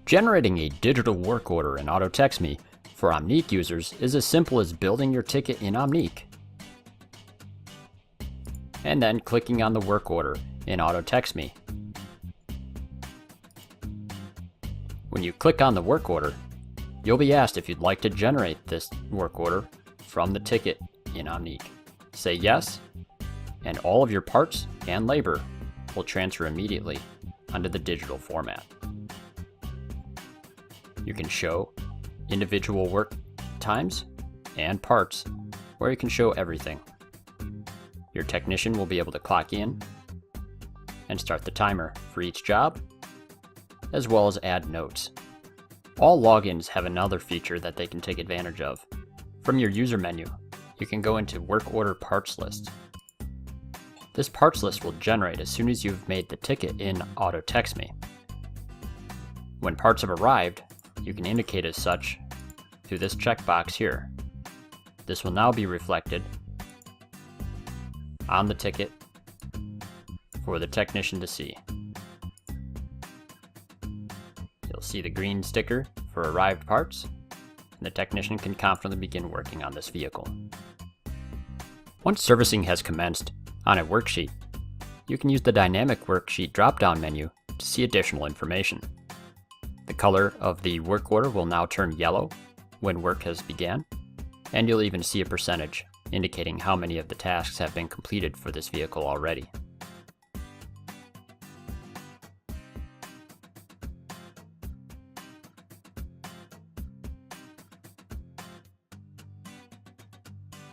Generating a digital work order in AutoTextMe for Omnique users is as simple as building your ticket in Omnique and then clicking on the work order in AutoTextMe. When you click on the work order, you'll be asked if you'd like to generate this work order from the ticket in Omnique. Say yes, and all of your parts and labor will transfer immediately onto the digital format. You can show individual work times and parts, where you can show everything. Your technician will be able to clock in and start the timer for each job, as well as add notes. All logins have another feature that they can take advantage of. From your user menu, you can go into Work Order Parts List. This parts list will generate as soon as you've made the ticket in AutoTextMe. When parts have arrived, you can indicate as such through this checkbox here. This will now be reflected on the ticket for the technician to see. You'll see the green sticker for arrived parts, and the technician can confidently begin working on this vehicle. Once servicing has commenced on a worksheet, you can use the Dynamic Worksheet drop-down menu to see additional information. The color of the work order will now turn yellow when work has began, and you'll even see a percentage indicating how many of the tasks have been completed for this vehicle already.